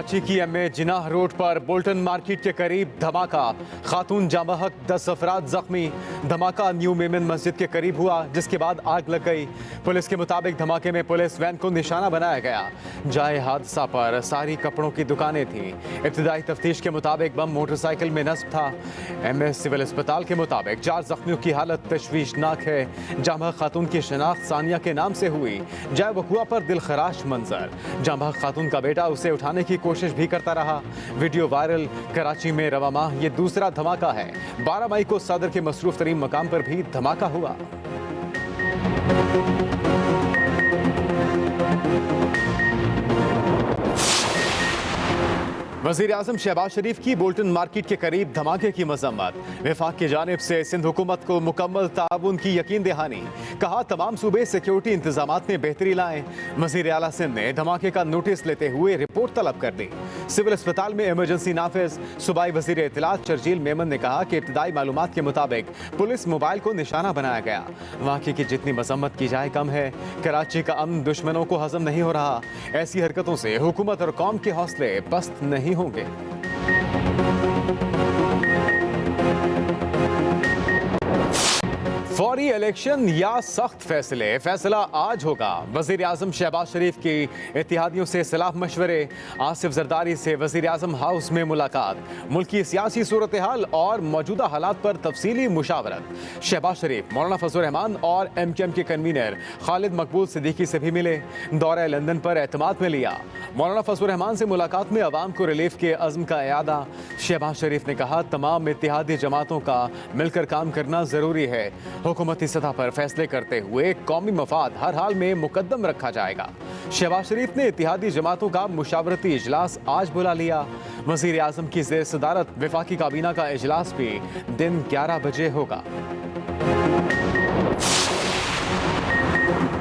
कराची की MA Jinnah road पर Bolton market के करीब धमाका, खातून जाँ बहक 10 अफराद जख्मी। धमाका न्यू मेमन मस्जिद के करीब हुआ, जिसके बाद आग लग गई। पुलिस के मुताबिक धमाके में पुलिस वैन को निशाना बनाया गया। जाए हादसा पर सारी कपड़ों की दुकानें थीं। इब्तिदाई तफ्तीश के मुताबिक बम मोटरसाइकिल में नस्ब था। एमए सिविल अस्पताल के मुताबिक 4 जख्मियों की हालत तशवीशनाक है। जाँ बहक खातून की शनाख्त सानिया के नाम से हुई। जाए वकुआ पर दिलखराश मंजर, जाँ बहक खातून का बेटा उसे उठाने की कोशिश भी करता रहा। Video viral. कराची में रवा माह ये दूसरा धमाका है। 12 मई को सदर के मसरूफ तरीन मकाम पर भी धमाका हुआ। वज़ीर आज़म शहबाज शरीफ की बोल्टन मार्केट के करीब धमाके की मजम्मत। वफाक की जानिब से सिंध हुकूमत को मुकम्मल ताउन की यकीन दहानी। कहा तमाम सूबे सिक्योरिटी इंतजामात में बेहतरी लाएं। वज़ीर आला सिंध ने धमाके का नोटिस लेते हुए रिपोर्ट तलब कर दी। सिविल अस्पताल में इमरजेंसी नाफिज। सूबाई वज़ीर इत्तलात शर्जील मेमन ने कहा कि इब्तिदाई मालूमात के मुताबिक पुलिस मोबाइल को निशाना बनाया गया। वाक़े की जितनी मजम्मत की जाए कम है। कराची का अमन दुश्मनों को हजम नहीं हो रहा। ऐसी हरकतों से हुकूमत और कौम के हौसले पस्त नहीं होंगे। फौरी इलेक्शन या सख्त फैसले, फैसला आज होगा। वज़ीर आज़म शहबाज शरीफ की इत्तेहादियों से सलाह मशवरे। आसिफ जरदारी से वज़ीर आज़म हाउस में मुलाकात। मुल्की सियासी सूरत हाल और मौजूदा हालात पर तफसीली मुशावरत। शहबाज शरीफ मौलाना फजल रहमान और MKM के कन्वीनर खालिद मकबूल सिद्दीकी से भी मिले। दौरा लंदन पर एतमाद में लिया। मौलाना फजल रहमान से मुलाकात में अवाम को रिलीफ के अज़्म का इयादा। शहबाज शरीफ ने कहा तमाम इत्तेहादी जमातों का मिलकर काम करना ज़रूरी है। हुकूमती सतह पर फैसले करते हुए कौमी मफाद हर हाल में मुकद्दम रखा जाएगा। शहबाज शरीफ ने इत्तेहादी जमातों का मुशावरती इजलास आज बुला लिया। वज़ीर आज़म की ज़ेर सदारत वफाकी काबीना का इजलास भी दिन 11 बजे होगा।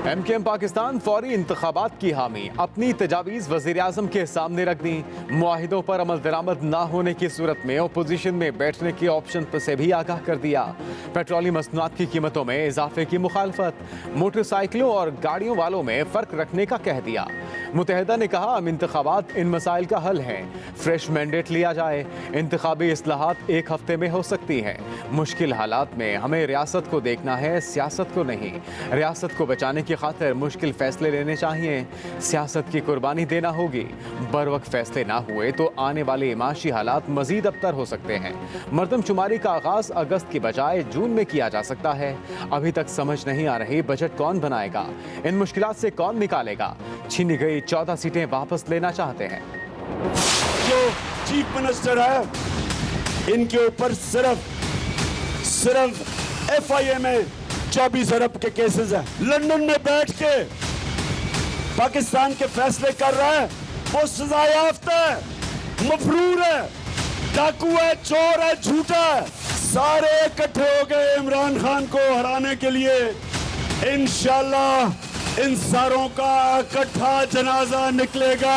MKM पाकिस्तान फौरी इंतखाबात की हामी। अपनी तजावीज़ वज़ीर आज़म के सामने रख दी। मुआहिदों पर अमल दरामद ना होने की सूरत में अपोजिशन में बैठने के ऑप्शन पर से भी आगाह कर दिया। पेट्रोलियम मसनूआत की कीमतों में इजाफे की मुखालफत। मोटरसाइकिलों और गाड़ियों वालों में फ़र्क रखने का कह दिया। मुत्तहिदा ने कहा हम इंतखाबात इन मसाइल का हल है। फ्रेश मैंडेट लिया जाए। इंतखाबी इस्लाहात 1 हफ्ते में हो सकती हैं। मुश्किल हालात में हमें रियासत को देखना है, सियासत को नहीं। रियासत को बचाने की खातिर मुश्किल फैसले लेने चाहिए। सियासत की कुर्बानी देना होगी। बर वक्त फैसले ना हुए तो आने वाले माशी हालात मजीद अबतर हो सकते हैं। मरदमशुमारी का आगाज अगस्त की बजाय जून में किया जा सकता है। अभी तक समझ नहीं आ रही बजट कौन बनाएगा, इन मुश्किलात से कौन निकालेगा। छीनी गई 14 सीटें वापस लेना चाहते हैं। जो चीफ मिनिस्टर है इनके ऊपर सिर्फ FIA में 24 अरब के केसेस हैं। लंदन में बैठ के पाकिस्तान के फैसले कर रहा है, वो सजा याफ्ता है, मफरूर है, डाकू है, चोर है, झूठा है। सारे इकट्ठे हो गए इमरान खान को हराने के लिए। इंशाल्लाह इन सारों का इकट्ठा जनाजा निकलेगा।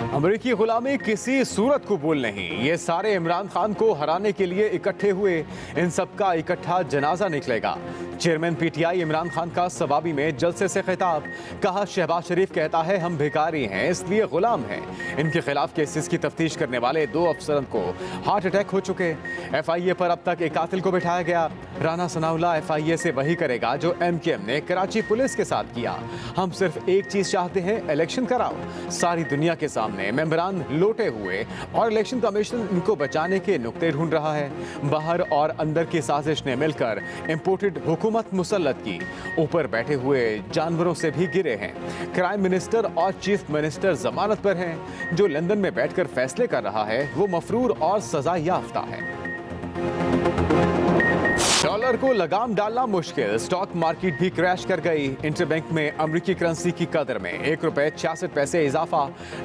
अमेरिकी गुलामी किसी सूरत कबूल नहीं। ये सारे इमरान खान को हराने के लिए इकट्ठे हुए। इन सबका इकट्ठा जनाजा निकलेगा। चेयरमैन PTI इमरान खान का सवाबी में जलसे से खिताब। कहा शहबाज शरीफ कहता है हम भिखारी हैं इसलिए गुलाम हैं। इनके खिलाफ केसेस की तफ्तीश करने वाले 2 अफसरों को हार्ट अटैक हो चुके। FIA पर अब तक एक कातिल को बिठाया गया। राना सनाउल्लाह FIA से वही करेगा जो MKM ने कराची पुलिस के साथ किया। हम सिर्फ एक चीज चाहते हैं, इलेक्शन कराओ। सारी दुनिया के सामने मेंबरान लोटे हुए और इलेक्शन कमीशन इनको बचाने के नुक्ते ढूंढ रहा है। बाहर और अंदर की साजिश ने मिलकर इंपोर्टेड हुकूमत मुसल्लत की। ऊपर बैठे हुए जानवरों से भी गिरे हैं। क्राइम मिनिस्टर और चीफ मिनिस्टर जमानत पर हैं। जो लंदन में बैठकर फैसले कर रहा है वो मफरूर और सजा याफ्ता है। डॉलर को लगाम डालना मुश्किल। स्टॉक मार्केट भी क्रैश कर गई। इंटरबैंक में अमेरिकी करेंसी की कदर में 1 रुपए 66 पैसे इजाफा।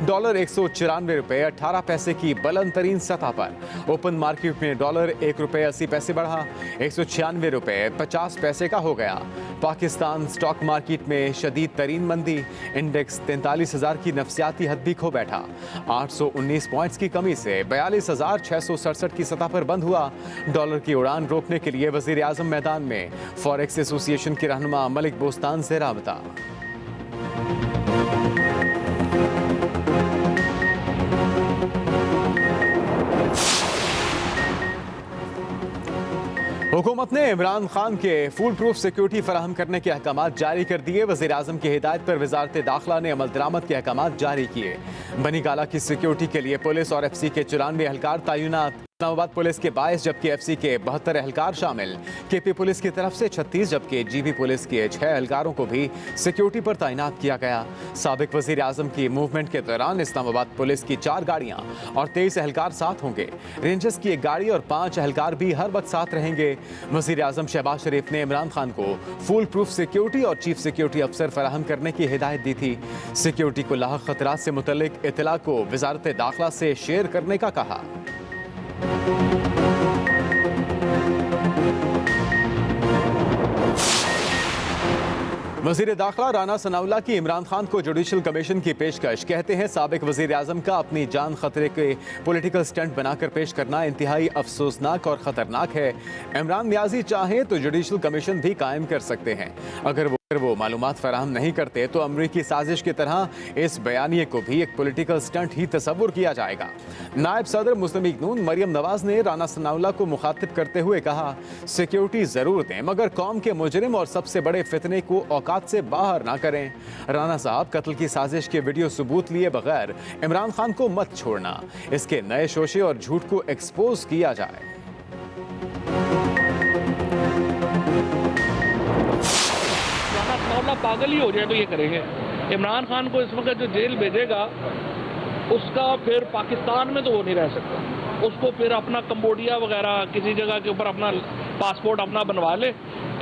डॉलर 194 रुपए 18 पैसे की बुलंद तरीन सतह पर। ओपन मार्केट में डॉलर 1 रुपए 80 पैसे बढ़ा, 196 रुपए 50 पैसे का हो गया। पाकिस्तान स्टॉक मार्केट में शदीद तरीन मंदी। इंडेक्स 43,000 की नफसियाती हद भी खो बैठा। 819 पॉइंट्स की कमी से 42,667 की सतह पर बंद हुआ। डॉलर की उड़ान रोकने के लिए वज़ीर आज़म मैदान में। फॉरेक्स एसोसिएशन के रहनुमा मलिक बोस्तान से राबता। हुकूमत ने इमरान खान के फुल प्रूफ सिक्योरिटी फराहम करने के अहकाम जारी कर दिए। वज़ीर आज़म की हिदायत पर वजारत दाखिला ने अमल दरामद के अहकाम जारी किए। बनी गाला की सिक्योरिटी के लिए पुलिस और FC के 94 एहलकार तैनात। इस्लामाबाद पुलिस के 22 जबकि FC के 72 एहलकार शामिल। KP पुलिस की तरफ से 36 जबकि GB पुलिस के 6 एहलकारों को भी सिक्योरिटी पर तैनात किया गया। साबिक वज़ीर आज़म की मूवमेंट के दौरान इस्लामाबाद पुलिस की 4 गाड़ियां और 23 एहलकार साथ होंगे। रेंजर्स की 1 गाड़ी और 5 एहलकार भी हर वक्त साथ रहेंगे। वज़ीर आज़म शहबाज शरीफ ने इमरान खान को फुल प्रूफ सिक्योरिटी और चीफ सिक्योरिटी अफसर फराहम करने की हिदायत दी थी। सिक्योरिटी को लाहक खतरात से मुतल्लिक इतला को वजारत दाखिला से शेयर करने का कहा। वज़ीर दाखिला राना सनाउल्लाह की इमरान खान को जुडिशल कमीशन की पेशकश। कहते हैं साबिक वज़ीर आज़म का अपनी जान खतरे के पॉलिटिकल स्टंट बनाकर पेश करना इंतहाई अफसोसनाक और ख़तरनाक है। इमरान नियाज़ी चाहें तो जुडिशल कमीशन भी कायम कर सकते हैं। अगर वो मालूमात फराहम नहीं करते तो अमरीकी साजिश की तरह इस बयानिए को भी एक पॉलिटिकल स्टंट ही तस्वुर किया जाएगा। नायब सदर मुस्लिम लीग नून मरियम नवाज ने राना सनाउल्लाह को मुखातिब करते हुए कहा, सिक्योरिटी जरूर दें मगर कौम के मुजरिम और सबसे बड़े फितने को औकात से बाहर ना करें। राना साहब, कत्ल की साजिश के वीडियो सबूत लिए बगैर इमरान खान को मत छोड़ना। इसके नए शोशे और झूठ को एक्सपोज किया जाए। पागल ही हो जाए तो ये करेंगे। इमरान खान को इस वक्त जो जेल भेजेगा उसका फिर पाकिस्तान में तो वो नहीं रह सकता। उसको फिर अपना कंबोडिया वगैरह किसी जगह के ऊपर अपना पासपोर्ट अपना बनवा ले।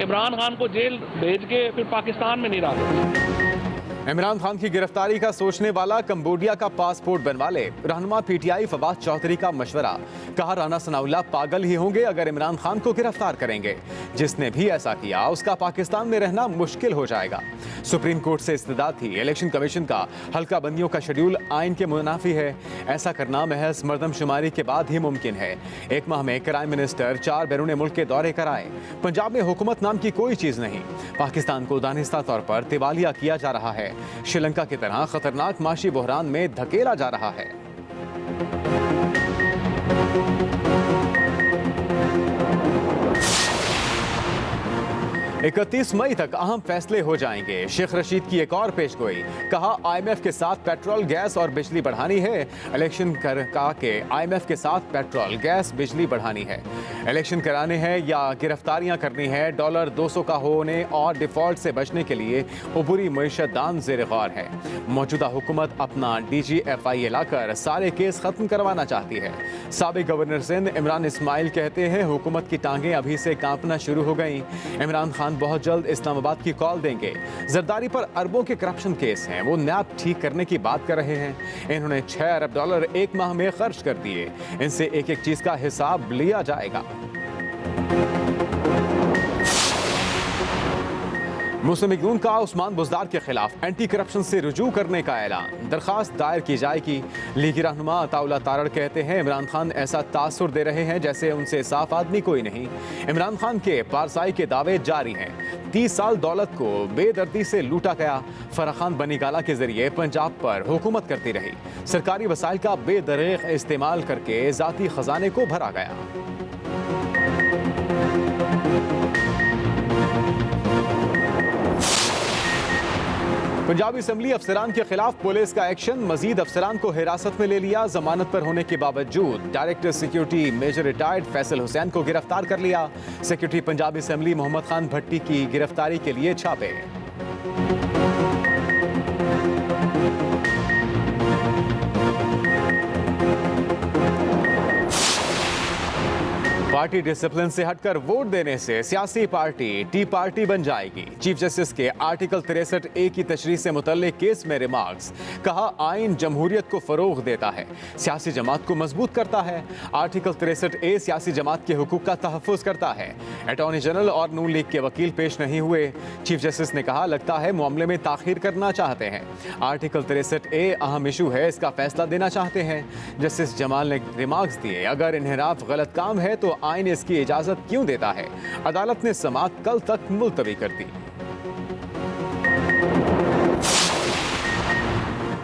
इमरान खान को जेल भेज के फिर पाकिस्तान में नहीं रह सकता। इमरान खान की गिरफ्तारी का सोचने वाला कंबोडिया का पासपोर्ट बनवा ले। रहनुमा PTI फवाद चौधरी का मशवरा। कहा, राना सनाउल्लाह पागल ही होंगे अगर इमरान खान को गिरफ्तार करेंगे। जिसने भी ऐसा किया उसका पाकिस्तान में रहना मुश्किल हो जाएगा। सुप्रीम कोर्ट से इस्तदा थी। इलेक्शन कमीशन का हल्का बंदियों का शेड्यूल आइन के मुनाफी है। ऐसा करना महज मर्दमशुमारी के बाद ही मुमकिन है। 1 माह में क्राइम मिनिस्टर 4 बैरून मुल्क के दौरे कराए। पंजाब में हुकूमत नाम की कोई चीज नहीं। पाकिस्तान को दानिस्ता तौर पर तिवालिया किया जा रहा है। श्रीलंका की तरह खतरनाक माशी बहरान में धकेला जा रहा है। 31 मई तक अहम फैसले हो जाएंगे। शेख रशीद की एक और पेशगोई। कहा, IMF के साथ पेट्रोल, गैस और बिजली बढ़ानी है। इलेक्शन कहा के IMF के साथ पेट्रोल, गैस, बिजली बढ़ानी है। इलेक्शन कराने हैं या गिरफ्तारियां करनी है। डॉलर 200 का होने और डिफॉल्ट से बचने के लिए उबरी मईशत दाम ज़ेर गौर है। मौजूदा हुकूमत अपना DGFI लाकर सारे केस खत्म करवाना चाहती है। साबिक गवर्नर सिंध इमरान इस्माइल कहते हैं, हुकूमत की टांगें अभी से कांपना शुरू हो गई। इमरान खान बहुत जल्द इस्लामाबाद की कॉल देंगे। जरदारी पर अरबों के करप्शन केस हैं, वो नैब ठीक करने की बात कर रहे हैं। इन्होंने $6 अरब 1 माह में खर्च कर दिए। इनसे एक एक चीज का हिसाब लिया जाएगा। मुस्लिम लीग नून का उस्मान बुज़दार के खिलाफ एंटी करप्शन से रुजू करने का ऐलान। दरखास्त दायर की जाएगी। लीगी रहनुमा अताउल्लाह तारड़ कहते हैं, इमरान खान ऐसा तासुर दे रहे हैं जैसे उनसे साफ आदमी कोई नहीं। इमरान खान के पारसाई के दावे जारी हैं। 30 साल दौलत को बेदर्दी से लूटा गया। फराह खान बनी गाला के जरिए पंजाब पर हुकूमत करती रही। सरकारी वसाइल का बेदरेग इस्तेमाल करके जाती खजाने को भरा गया। पंजाब असम्बली अफसरान के खिलाफ पुलिस का एक्शन। मजीद अफसरान को हिरासत में ले लिया। जमानत पर होने के बावजूद director security measure retired Faisal Hussain को गिरफ्तार कर लिया। सेक्रेटरी पंजाब असम्बली मोहम्मद खान भट्टी की गिरफ्तारी के लिए छापे। पार्टी डिसिप्लिन से हटकर वोट देने से सियासी पार्टी टी पार्टी बन जाएगी। चीफ जस्टिस के आर्टिकल 63A की तशरीह से मुतल्लिक केस में रिमार्क्स। कहा, आइन जमहूरियत को फरोग देता है, सियासी जमात को मजबूत करता है। आर्टिकल 63A सियासी जमात के हुकूक का तहफ़्फ़ुज़ करता है। अटॉर्नी जनरल और नून लीग के वकील पेश नहीं हुए। चीफ जस्टिस ने कहा, लगता है मामले में ताख़ीर करना चाहते हैं। आर्टिकल 63A अहम इशू है, इसका फैसला देना चाहते हैं। जस्टिस जमाल ने रिमार्क्स दिए, अगर इन्हिराफ गलत काम है तो आइन इसकी इजाजत क्यों देता है। अदालत ने समाअत कल तक मुलतवी कर दी।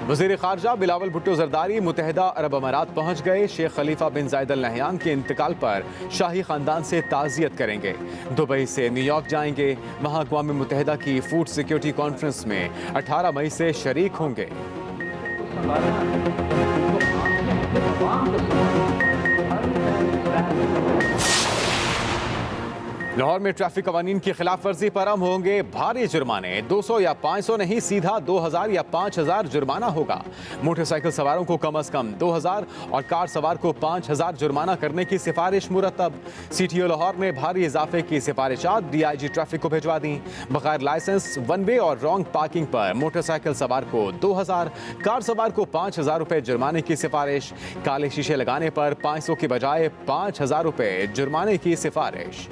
वज़ीर ख़ारजा बिलावल भुट्टो ज़रदारी मुत्तहिदा अरब अमारात पहुँच गए। शेख खलीफा बिन ज़ायद अल नहयान के इंतकाल पर शाही ख़ानदान से ताज़ियत करेंगे। दुबई से न्यूयॉर्क जाएंगे, वहाँ अक़वाम मुत्तहिदा की फूड सिक्योरिटी कॉन्फ्रेंस में 18 मई से शरीक होंगे। लाहौर में ट्रैफिक कवानीन की खिलाफ वर्जी पर आम होंगे भारी जुर्माने। 200 या 500 नहीं, सीधा 2000 या 5000 जुर्माना होगा। मोटरसाइकिल सवारों को कम अज कम 2000 और कार सवार को 5000 जुर्माना करने की सिफारिश मुरतब। CTO लाहौर ने भारी इजाफे की सिफारिशात DIG ट्रैफिक को भिजवा दी। बगैर लाइसेंस, वन वे और रॉन्ग पार्किंग पर मोटरसाइकिल सवार को 2000, कार सवार को 5000 रुपए जुर्माने की सिफारिश। काले शीशे लगाने पर 500 के बजाय 5000 रुपए जुर्माने की सिफारिश।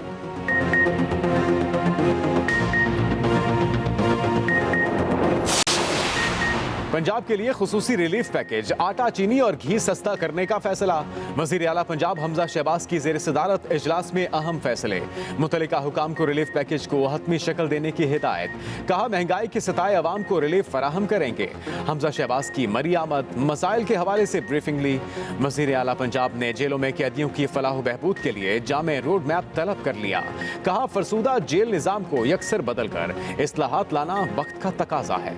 पंजाब के लिए खुसूसी रिलीफ पैकेज, आटा, चीनी और घी सस्ता करने का फैसला। वज़ीर आला पंजाब हमजा शहबाज की ज़ेर सदारत इजलास में अहम फैसले। मुतल्लिका हुकाम को रिलीफ पैकेज को हतमी शक्ल देने की हिदायत। कहा महंगाई के सताए अवाम को रिलीफ फराहम करेंगे। हमजा शहबाज की मरी आमद, मसाइल के हवाले से ब्रीफिंग ली। वज़ीर आला पंजाब ने जेलों में कैदियों की फलाह बहबूद के लिए जामे रोड मैप तलब कर लिया। कहा फरसूदा जेल निज़ाम को यकसर बदल कर इस्लाहात लाना वक्त का तकाजा है।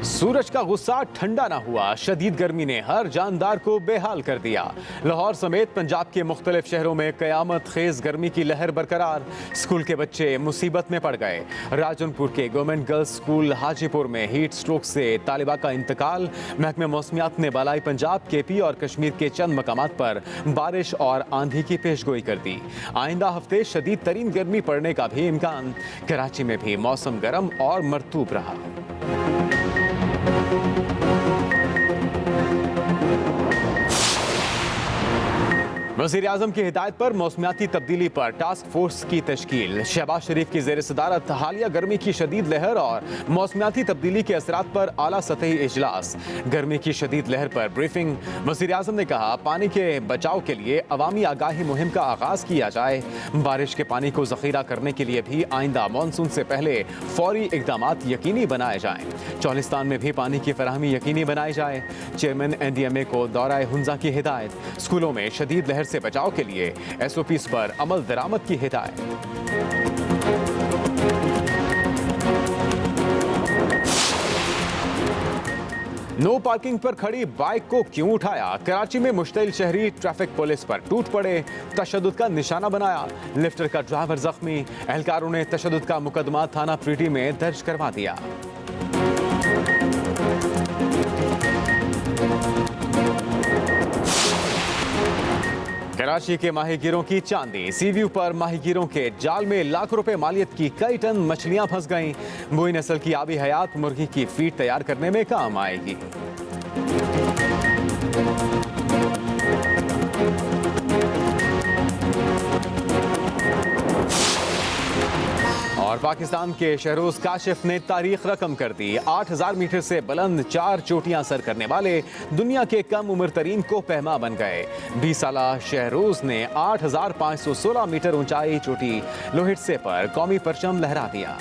सूरज का गुस्सा ठंडा ना हुआ, शदीद गर्मी ने हर जानदार को बेहाल कर दिया। लाहौर समेत पंजाब के मुख्तलिफ शहरों में कयामत खेज गर्मी की लहर बरकरार। स्कूल के बच्चे मुसीबत में पड़ गए। राजनपुर के गवर्नमेंट गर्ल्स स्कूल हाजीपुर में हीट स्ट्रोक से तालिबा का इंतकाल। महकमे मौसमियात ने बालाई पंजाब, KP और कश्मीर के चंद मकामात पर बारिश और आंधी की पेशगोई कर दी। आइंदा हफ्ते शदीद तरीन गर्मी पड़ने का भी इम्कान। कराची में भी मौसम गर्म और मरतूब रहा। वज़ीर आज़म की हिदायत पर मौसमियाती तब्दीली पर टास्क फोर्स की तश्कील। शहबाज शरीफ की ज़ेर सदारत हालिया गर्मी की शदीद लहर और मौसमियाती तब्दीली के असरात पर आला सतही इजलास। गर्मी की शदीद लहर पर ब्रीफिंग। वज़ीर आज़म ने कहा पानी के बचाव के लिए अवामी आगाही मुहिम का आगाज़ किया जाए। बारिश के पानी को ज़ख़ीरा करने के लिए भी आइंदा मानसून से पहले फौरी इक़दामात यकीनी बनाए जाएँ। चौलिस्तान में भी पानी की फराहमी यकीनी बनाई जाए। चेयरमैन NDMA को दौराए हुंजा की हिदायत। स्कूलों में शदीद लहर से बचाव के लिए SOPs पर अमल दरामद की हिदायत। नो पार्किंग पर खड़ी बाइक को क्यों उठाया? कराची में मुश्तिल शहरी ट्रैफिक पुलिस पर टूट पड़े, तशद्दुद का निशाना बनाया। लिफ्टर का ड्राइवर जख्मी। एहलकारों ने तशद्दुद का मुकदमा थाना प्रीटी में दर्ज करवा दिया। कराची के माहीगीरों की चांदी। सी व्यू पर माहीगीरों के जाल में लाखों रुपए मालियत की कई टन मछलियां फंस गईं। बुई नस्ल की आबी हयात मुर्गी की फीड तैयार करने में काम आएगी। और पाकिस्तान के शहरोज काशिफ ने तारीख रकम कर दी। 8000 मीटर से बुलंद 4 चोटियां सर करने वाले दुनिया के कम उम्र तरीन को पहमा बन गए। 20 साला शहरोज ने 8516 मीटर ऊंचाई चोटी लोहिटसे पर कौमी परचम लहरा दिया।